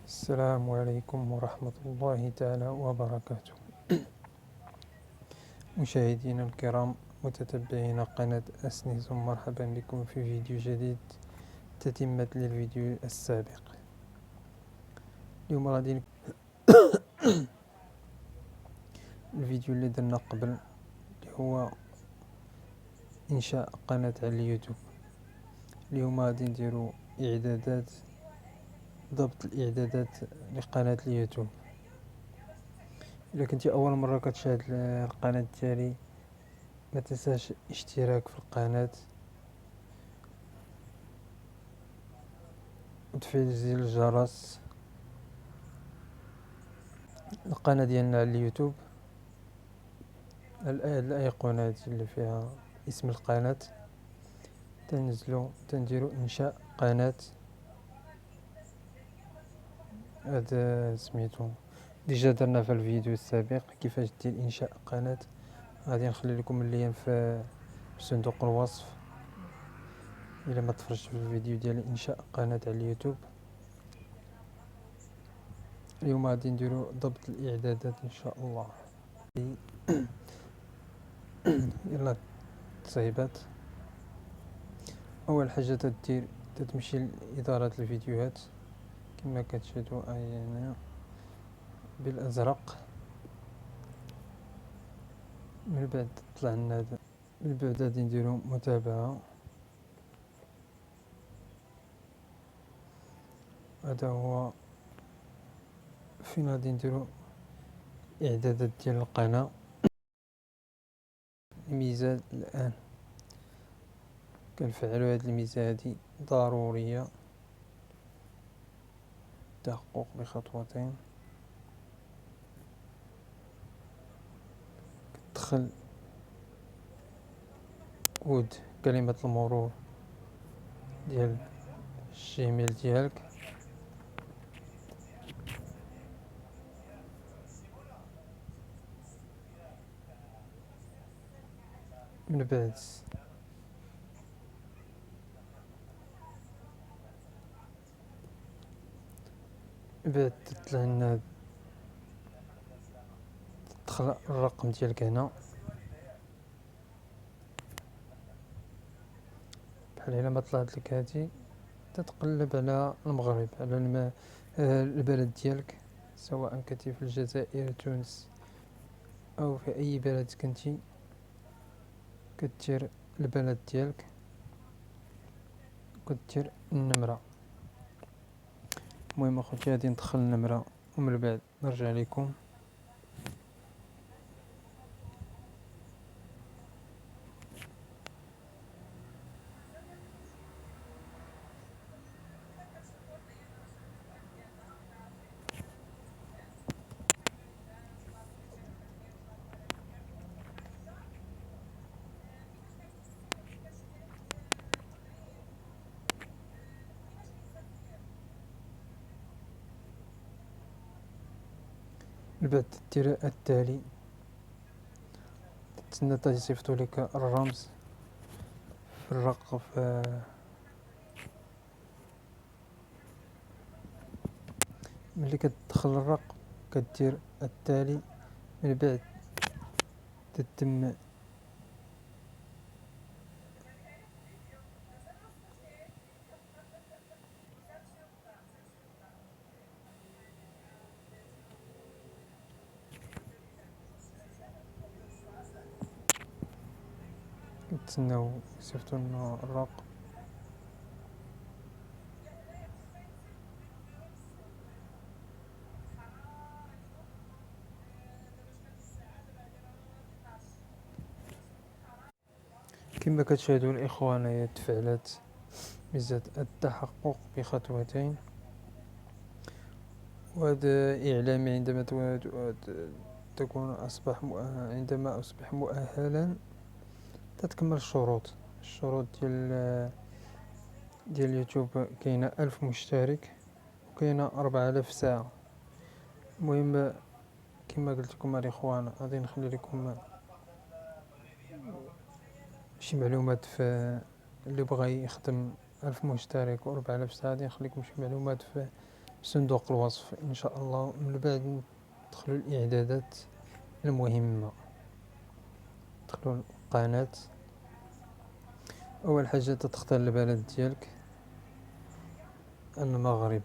السلام عليكم ورحمة الله تعالى وبركاته. مشاهدينا الكرام، متتبعين قناة أسنس، مرحبا بكم في فيديو جديد تتمة للفيديو السابق. اليوم غادي الفيديو اللي درنا قبل اللي هو إنشاء قناة على اليوتيوب. اليوم غادي نديرو إعدادات، ضبط الإعدادات لقناة اليوتيوب. إذا كنتي أول مرة كتشاهد القناة ديالي، ما تنساش اشتراك في القناة وتفعيل زر الجرس. القناة ديالنا على اليوتيوب، الأيقونة اللي فيها اسم القناة تنزلو تنديرو إنشاء قناة. هذا سميتو ديجا درنا في الفيديو السابق كيفاش دير إنشاء قناة. غادي نخلي لكم اللين في صندوق الوصف إلا ما تفرجت في الفيديو ديال إنشاء قناة على اليوتيوب. اليوم غادي نديرو ضبط الإعدادات إن شاء الله. يلا تصايبات. أول حاجة تدير تتمشي لإدارة الفيديوهات كما كتشاهدوا هنا بالأزرق. من بعد طلع لنا هذا، من بعد غادي نديرو متابعة. هذا هو فين غادي نديرو إعدادات ديال القناة. الميزة الآن كنفعلو هاد الميزة هادي ضرورية، تحقق بخطوتين. كتدخل كود كلمة المرور ديال الجيميل ديالك، من بعد تطلع لنا تدخل الرقم ديالك هنا، بحال إلا ما طلعت لك هادي تتقلب على المغرب، على البلد ديالك، سواء كنتي في الجزائر، تونس، أو في أي بلد كنتي. كدير البلد ديالك، كدير النمرة. المهم اخوتي غادي ندخل النمرة ومن بعد نرجع لكم. من بعد دير التالي، تتسنى حتى يصيفطوا لك الرمز في الرقم. ملي كتدخل الرقم كدير التالي، من بعد تتم نتسناو يصيفطوا لنا الرقم. كما كتشاهدوا الاخوان، هي تفعلت ميزة التحقق بخطوتين. وهذا إعلامي عندما تكون عندما أصبح مؤهلا تتكمل الشروط ديال اليوتيوب. كاينة 1000 مشترك وكاينة 4000 ساعة. المهم كما قلت لكم الاخوان، غادي نخلي لكم شي معلومات اللي بغى يخدم 1000 مشترك و 4000 ساعة. غادي نخلي لكم شي معلومات في صندوق الوصف ان شاء الله. من بعد ندخلوا الاعدادات المهمه. ندخلوا القناه. اول حاجه تختار البلد ديالك. المغرب.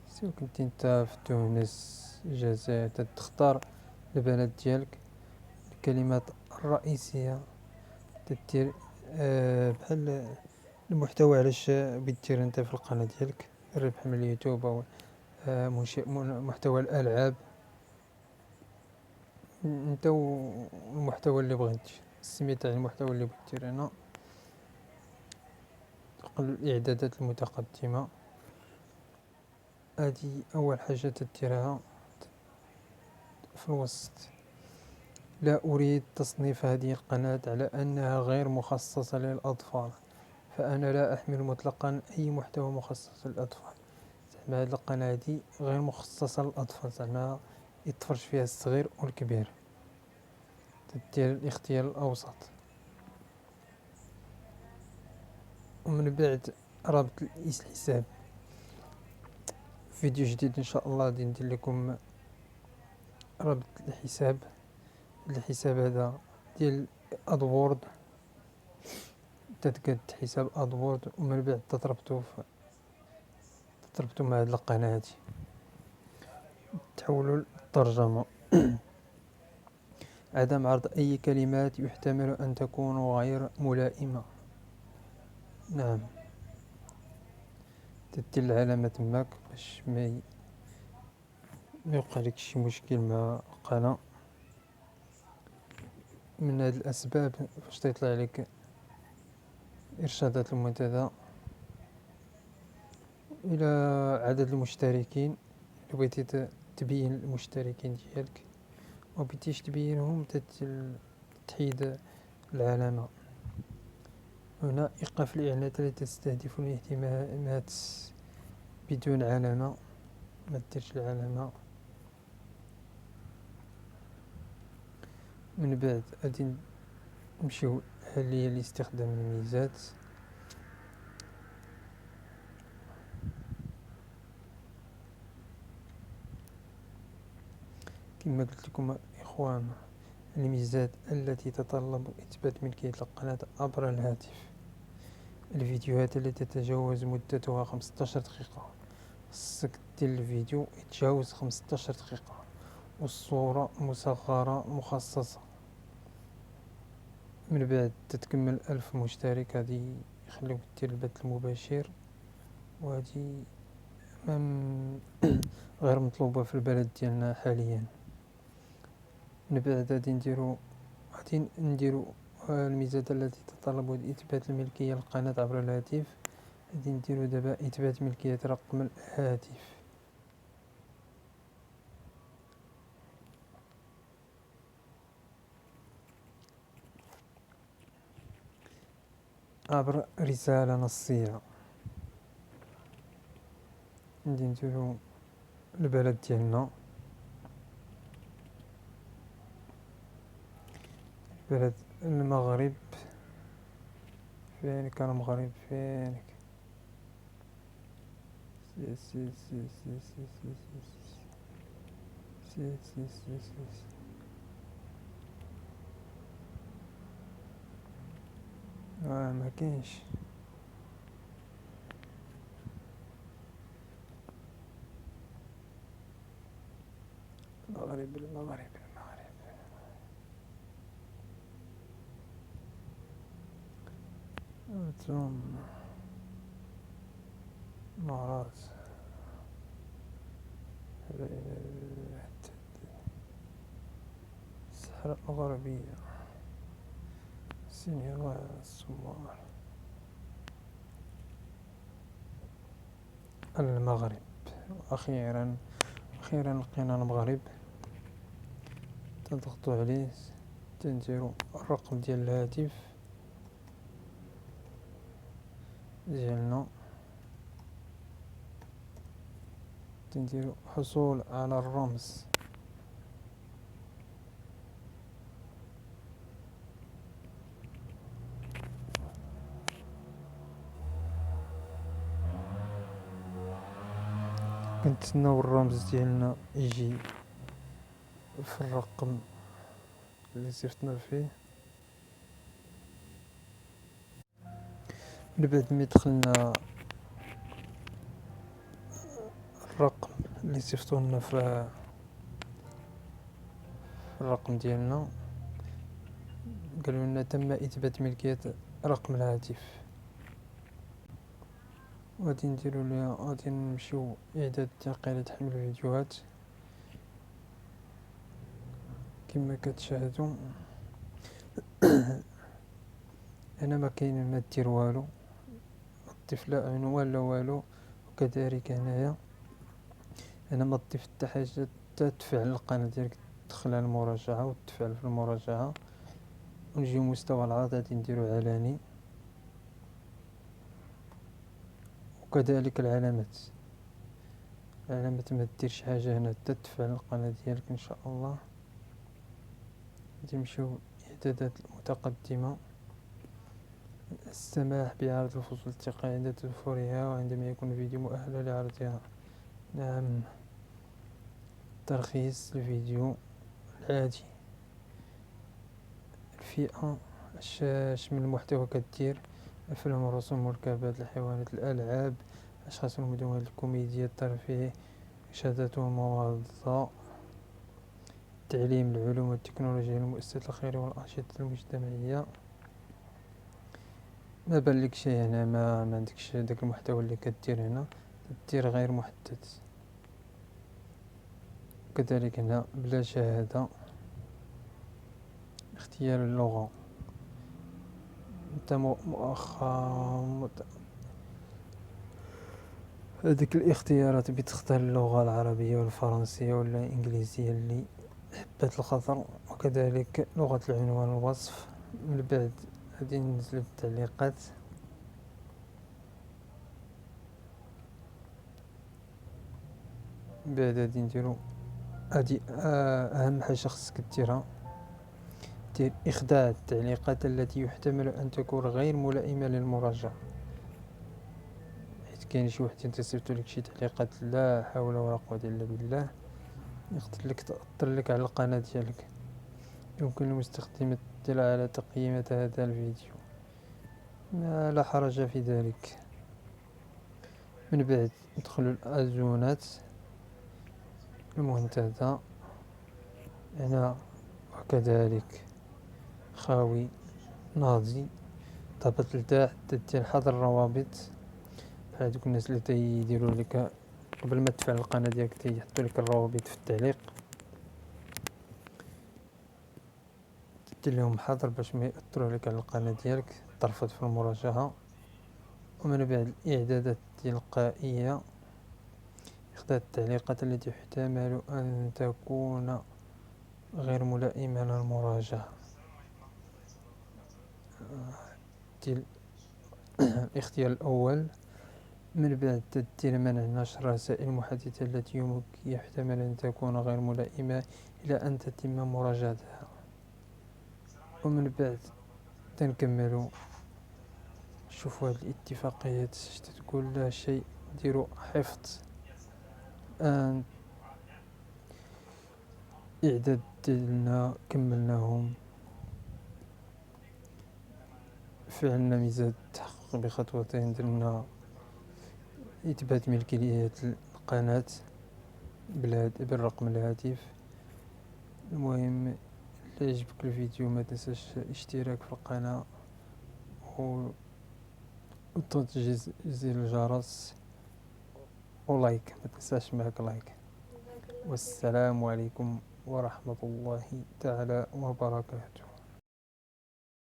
سواء كنت انت في تونس الجزائر تختار البلد ديالك. الكلمات الرئيسيه تدير بحال المحتوى. علاش بيدير انت في القناه ديالك الربح من اليوتيوب او محتوى الالعاب. انت والمحتوى اللي بغيت دير السميه تاع المحتوى اللي بغيت دير هنا. تقل الاعدادات المتقدمه. هذه اول حاجه تديرها في الوسط. لا أريد تصنيف هذه القناة على أنها غير مخصصة للأطفال، فأنا لا أحمل مطلقا أي محتوى مخصص للأطفال. زعما هذه القناة دي غير مخصصة للأطفال، زعما يتفرج فيها الصغير والكبير. تدير الاختيار الأوسط. ومن بعد رابط الحساب. فيديو جديد إن شاء الله غادي ندير لكم رابط الحساب. الحساب هذا ديال أدوورد. تتقاد حساب أدوورد ومن بعد تربطوا مع هذه القناة. تحولوا الترجمة. عدم عرض أي كلمات يحتمل أن تكون غير ملائمة. نعم. تدير العلامة تماك باش ما يوقع لك شي مشكل مع القناة. من هذه الأسباب فاش تيطلع لك إرشادات المنتدى إلى عدد المشتركين. لو بغيتي تبين المشتركين ديالك ما بغيتيش تبينهم تحيد العلامة. هنا إيقاف الإعلانات التي تستهدف الاهتمامات بدون علامة. ما ديرش العلامة. من بعد غادي نمشيو حاليا لاستخدام الميزات. كما قلت لكم إخوان، الميزات التي تتطلب إثبات ملكية القناة عبر الهاتف. الفيديوهات التي تتجاوز مدتها 15 دقيقة خصك دير الفيديو يتجاوز 15 دقيقة. والصورة مصغرة مخصصة. من بعد تتكمل 1000 مشترك هذه يخليوك دير البث المباشر، وهذه غير مطلوبة في البلد ديالنا حاليا. من بعد غادي نديرو الميزات التي تتطلب إثبات الملكية للقناة عبر الهاتف. غادي نديرو دابا إثبات ملكية رقم الهاتف عبر رسالة نصية. غادي نديرو البلد ديالنا. بلد المغرب. فينك المغرب فينك؟ سي سي سي سي سي سي سي سي سي سي سي. ما كاينش. المغرب المغرب ثم مراس الصحراء الغربية سنغال الصومال المغرب. أخيرا لقينا المغرب. تضغطوا عليه. تنديروا الرقم ديال الهاتف ديالنا. تنديروا حصول على الرمز. كنتسناو الرمز ديالنا يجي في الرقم اللي صيفطنا فيه. من بعد ما دخلنا الرقم اللي صيفطوا لنا في الرقم ديالنا، قالوا لنا تم اثبات ملكية رقم الهاتف. غادي نديرو ليها، غادي نمشيو اعداد قيادة تحميل الفيديوهات كما كتشاهدوا. انا ما كاين ما دير والو، تضيف لا عنوان لا والو. وكذلك هنايا انا ما تضيف حتى حاجه، تفعل القناه ديالك، تدخل على المراجعه وتفعل في المراجعه. ونجيو مستوى العرض غادي نديرو علني، وكذلك العلامات ما ديرش حاجه هنا حتى تفعل القناه ديالك ان شاء الله. غادي نمشيو اعدادات المتقدمه. السماح بعرض الفصول التقنية عند توفرها وعندما يكون الفيديو مؤهلا لعرضها. نعم. ترخيص الفيديو العادي. الفئة شمل المحتوى كدير أفلام ورسوم مركبات الحيوانات الألعاب أشخاص المدونة الكوميديا الترفيه إرشادات ومواعظة تعليم العلوم والتكنولوجيا المؤسسات الخيرية والأنشطة المجتمعية. ما بالك شيء هنا، ما عندكش داك المحتوى اللي كدير هنا، دير غير محدد. كذلك هنا بلا شهادة. اختيار اللغة، انت مؤخرا هذيك الاختيارات بتختار اللغة العربية والفرنسية ولا الإنجليزية اللي حبات الخطر، وكذلك لغة العنوان والوصف. من بعد غادي ننزل التعليقات. بعد غادي نديرو هادي أهم حاجة خصك ديرها، دير إخضاع التعليقات التي يحتمل أن تكون غير ملائمة للمراجعة. حيت كاين شي واحد ينتصيفطو لك شي تعليقات لا حول ولا قوة إلا بالله يقدر لك تأثر لك على القناة ديالك. يمكن للمستخدم الاطلاع على تقييمات هذا الفيديو، لا حرج في ذلك. من بعد ندخل الأذونات المنتدى هنا، وكذلك خاوي ناضي ضبط الداع ديال حظر الروابط. بحال هادوك الناس اللي تيديروا لك قبل ما تفعل القناة ديالك تيحطوا لك الروابط في التعليق، دير لهم حظر باش ما يأثروا لك على القناة ديالك، ترفض في المراجعة. ومن بعد الإعدادات التلقائية إخضاع التعليقات التي يحتمل أن تكون غير ملائمة للمراجعة. الاختيار الأول. من بعد تدير منع نشر رسائل محددة التي يحتمل أن تكون غير ملائمة إلى أن تتم مراجعتها. ومن بعد تنكملوا شوفوا هاد الاتفاقيات تقول لا شيء، ديروا حفظ. الآن إعداد ديالنا كملناهم، فعلنا ميزات التحقق بخطوتين، درنا إثبات ملكية القناة بالرقم الهاتف. المهم إلا عجبك الفيديو ما تنساش الاشتراك في القناة وتضغط زر الجرس ولايك، ما تنساش معك لايك. والسلام عليكم ورحمة الله تعالى وبركاته.